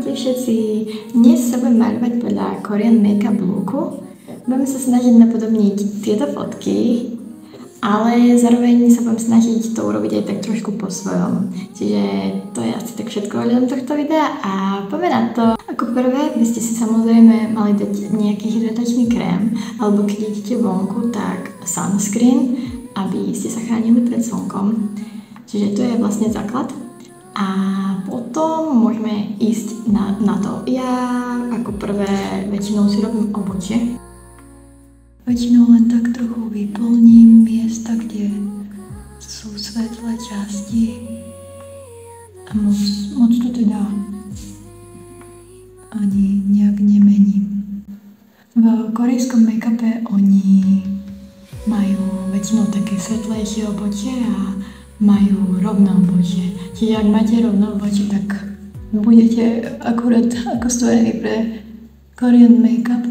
Ahojte všetci, dnes sa budem maľovať podľa Korean Makeup looku. Budem sa snažiť napodobniť tieto fotky, ale zároveň sa budem snažiť to urobiť aj tak trošku po svojom. Čiže to je asi tak všetko ohľadom tohto videa a poďme na to. Ako prvé by ste si samozrejme mali dať nejaký hydratačný krém, alebo keď idete vonku, tak sunscreen, aby ste sa chránili pred slnkom. Čiže to je vlastne základ. A potom môžeme ísť na to. Ja ako prvé väčšinou si robím obočie. Väčšinou len tak trochu vyplním miesta, kde sú svetlé časti. A moc to teda ani nejak nemením. V korejskom make-upe oni majú väčšinou také svetlejšie obočie a majú rovné obočie. Čiže ak máte rovné obočie, tak budete akurát ako stvorení pre Korean make-up.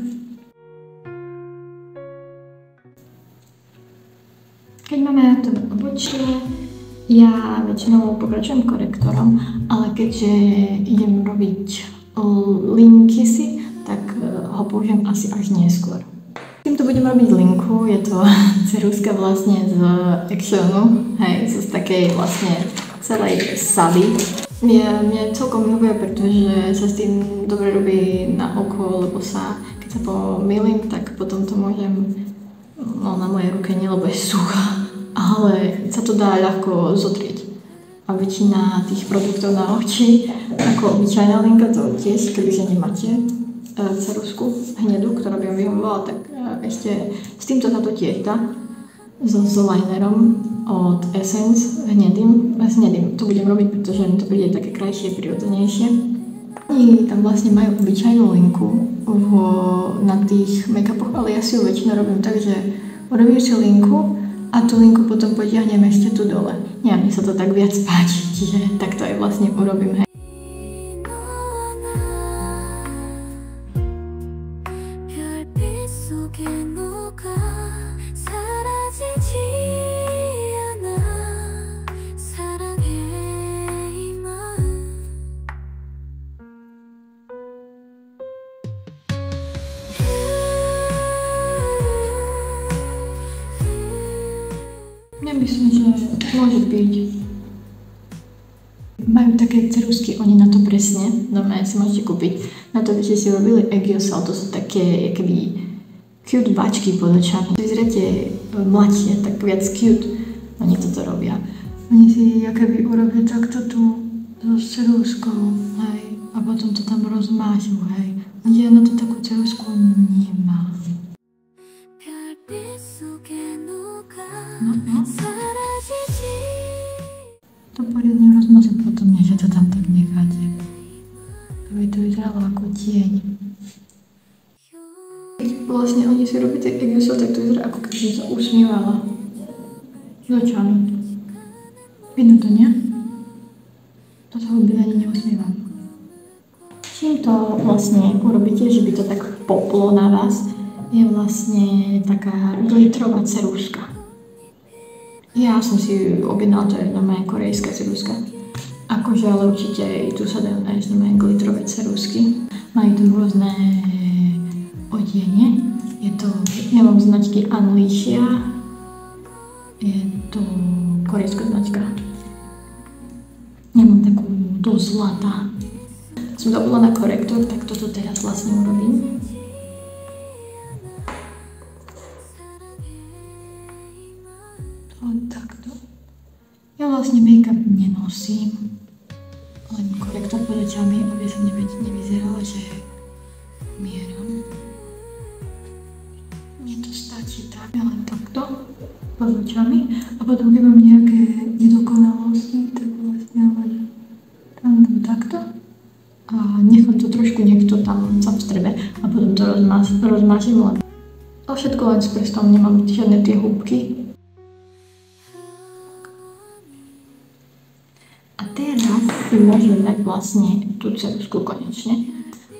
Keď máme na to obočie, ja väčšinou pokračujem korektorom, ale keďže idem robiť linky si, tak ho použijem asi až neskôr. Týmto budem robiť linku, je to ceruzka vlastne z Actionu, hej, z takej vlastne celej sady. Mne celkom vyhovuje, pretože sa s tým dobre robí na oko, lebo keď sa pomýlim, tak potom to môžem, na mojej ruke nie, lebo je suchá, ale sa to dá ľahko zotrieť. A väčšina tých produktov na oči, ako obyčajná linka, to tiež, kebyže nemáte ceruzku hnedú, ktorá by vám vyhovovala, tak ešte s týmto sa to tiež dá. S linerom od Essence hnedým. S hnedým to budem robiť, pretože mi to príde také krajšie, prirodzenejšie. Oni tam vlastne majú obyčajnú linku na tých make-upoch, ale ja si ju väčšinou robím tak, že urobím si linku a tú linku potom potiahnem ešte tu dole. Nie, mne sa to tak viac páči, čiže takto aj vlastne urobím. Ja myslím, že môže byť. Majú také ceruzky, oni na to presne, normálne si môžete kúpiť. Na to by ste si robili Aegiosal, to sú také keby cute bačky pod očami. Vyzeráte mladšie, tak viac cute, oni toto robia. Oni si keby urobia takto tu so ceruzkou, hej, a potom to tam rozmážu, hej. Ja na to takú ceruzku nemám. No. To poriadne rozmazať potom, než to tam tak necháte. Aby to vyzeralo ako tieň. Keď vlastne oni si robí tie Aegiosal, tak to vyzerá ako keby som sa usmievala s očami. Vidno to, nie? To sa vôbec ani neusmievam. Čím to vlastne urobíte, že by to tak poplo na vás, je vlastne taká glitterová ceruzka. Ja som si objednala, to je normálne korejská ceruzka. Akože, ale určite aj tu sa dajú nájsť normálne glitterové ceruzky. Majú tu rôzne odtiene. Ja mám značky Unleashia. Je to korejská značka. Nemám takú dosť zlatá. Som zabudla na korektor, tak toto teraz vlastne urobím. Takto. Ja vlastne make-up nenosím, len korektor pod očami, aby som nevyzerala, že mieram. Mne to stačí tak, ja len takto pod očami a potom keď mám nejaké nedokonalosti, tak vlastne tam takto a nechám to trošku niekto tam v strede a potom to rozmážem len. A všetko len s prstom, nemám žiadne tie húbky. Si môžeme dať vlastne tú ceruzku konečne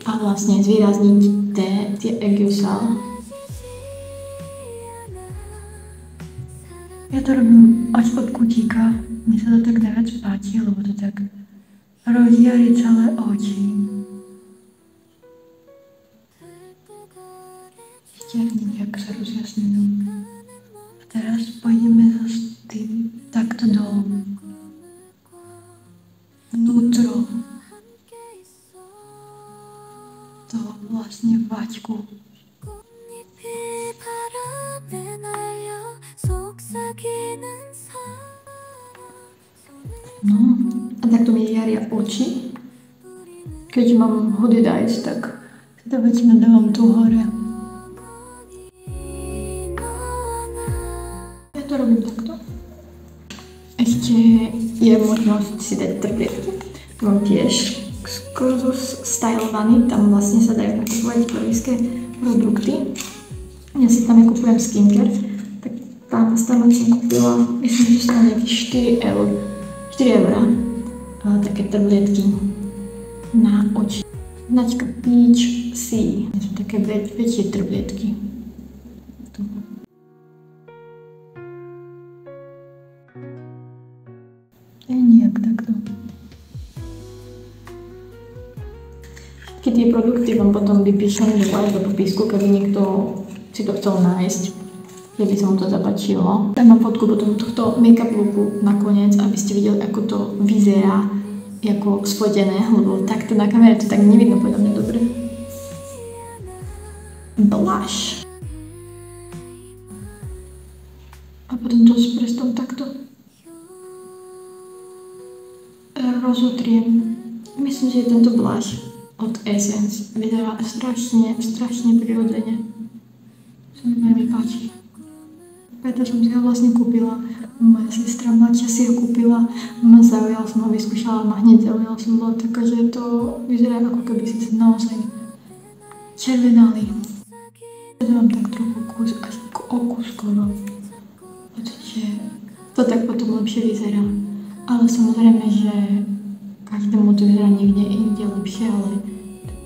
a vlastne zvýrazniť tie Aegiosal. Ja to robím až od kutíka, mne sa to tak najviac páči, lebo to tak rozdiali celé oči. to vlastne Vaťku. No, a takto mi jaria oči. Keď mám hody dajsť, tak si to väčšinou dávam tu hore. Ja to robím takto. Ešte je možnosť si dať trblietky. Mám tiež Kurzus stylovaný, tam vlastne sa dajú nakupovať korejské produkty. Ja si tam kupujem skincare, tak tam som kúpila, myslím, že sú nejakých 4 eurá, také tablietky na oči. Značka Peach Sea, sú také väčšie tablietky. Je nejak takto. Všetky tie produkty vám potom vypíšem dole do popisku, keby niekto si to chcel nájsť, keby sa mu to zapáčilo. Dám vám fotku potom tohto make-up looku nakoniec, aby ste videli, ako to vyzerá ako sfotené, lebo takto na kamere to tak nevidno podľa mňa dobre. Blush. A potom to s prstom takto rozotriem. Myslím, že je tento blush od Essence. Vyzerá strašne prirodzene. Sa mi veľmi páči. Preto som si ho vlastne kúpila. Moja sestra mladšia si ho kúpila. Ma zaujala som ho, vyskúšala ma hneď zaujala som. Bola taká, že to vyzerá ako keby si sa naozaj červenali. Preto mám tak trochu kus, až k oku skoro. Pretože to tak potom lepšie vyzerá. Ale samozrejme, že každému to vyzerá niekde inde lepšie, ale tak.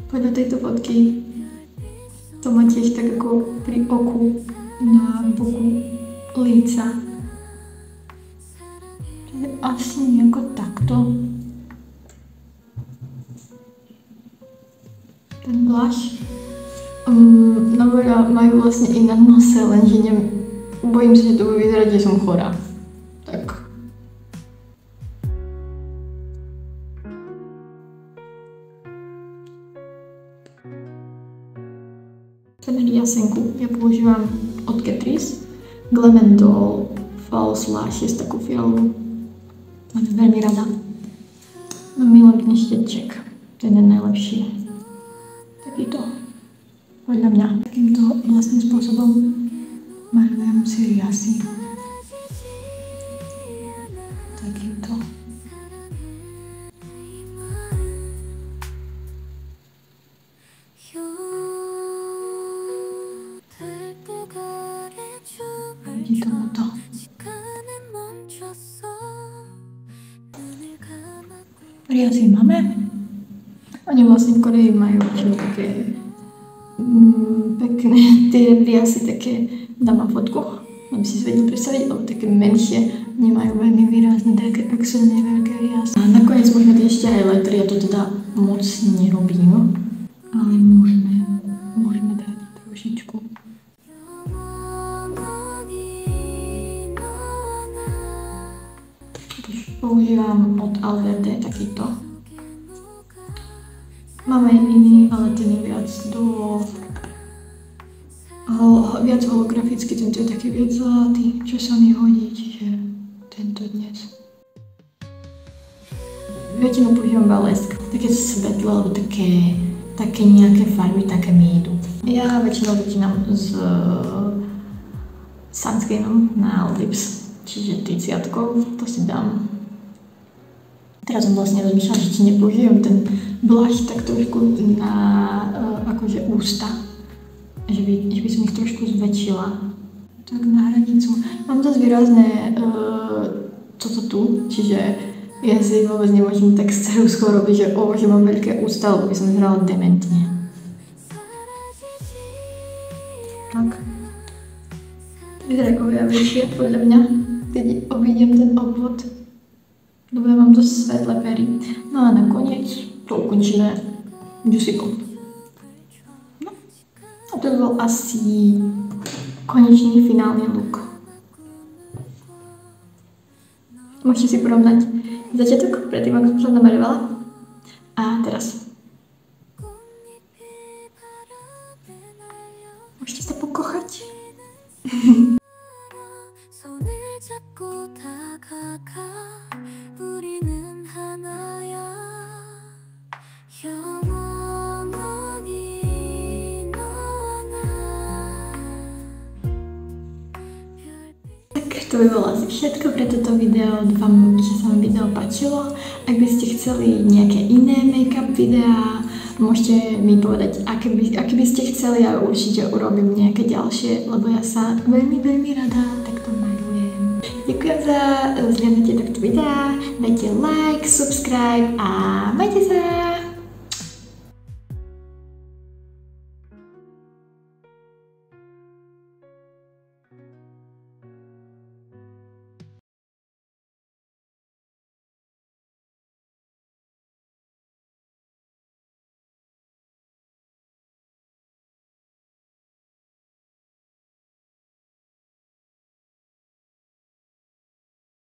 Podľa tejto fotky to má tiež tak ako pri oku na boku líca. To je asi nejako takto. Ten blush majú vlastne i na nose, lenže bojím sa, že to bude vyzerať, že som chorá. Tak. Ten riasenku ja používam od Catrice Glamendol False Lashes, takú fialovú. Mám veľmi rada. No milujem ten šteček. Ten je najlepší. Takýto. Podľa mňa. Takýmto vlastným spôsobom malujem si riasy. Takýto. Vidí tomuto. Riasy máme. Oni vlastne v Koreji majú také pekné tie riasy, také, dám vám fotku, aby si vedeli predstaviť, alebo také menšie, nemajú veľmi výrazne také extrémne veľké riasy. A nakoniec môžeme dať ešte highlighter, ja to teda moc nerobím, ale môžeme dať trošičku. Používam od Alverde takýto. Máme aj iný, ale ten je viac holografický, tento je taký viac zlatý, čo sa mi hodí, čiže tento dnes. Väčšinou používam Balesk, také svetlé, alebo také nejaké farby, také mi idú. Ja väčšinou začínam s sunscreenom na lips, čiže 30-kou, to si dám. Teraz som vlastne rozmýšľala, že či nepoužijem ten blush tak trošku na akože ústa. Že by som ich trošku zväčšila. Tak na hranicu. Mám dosť výrazné toto tu, čiže ja si vôbec nemôžem tak starúsko robiť, že mám veľké ústa, lebo by som vyzerala dementne. Tak. Vyzerá oveľa väčšie podľa mňa, keď obídem ten obvod. Lebo ja mám dosť svetlé pery. No a nakoniec to ukončíme ďusikom. No. A to bol asi konečný finálny look. Môžete si porovnať začiatok, predtým ako som sa namaľovala, A teraz môžete sa pokochať. To by bolo asi všetko pre toto video. Dúfam, že sa vám video páčilo. Ak by ste chceli nejaké iné make-up videá, môžete mi povedať, aké by ste chceli a určite urobím nejaké ďalšie, lebo ja sa veľmi, veľmi rada takto maľujem. Ďakujem za zhľadnutie tohto videa, dajte like, subscribe a majte sa!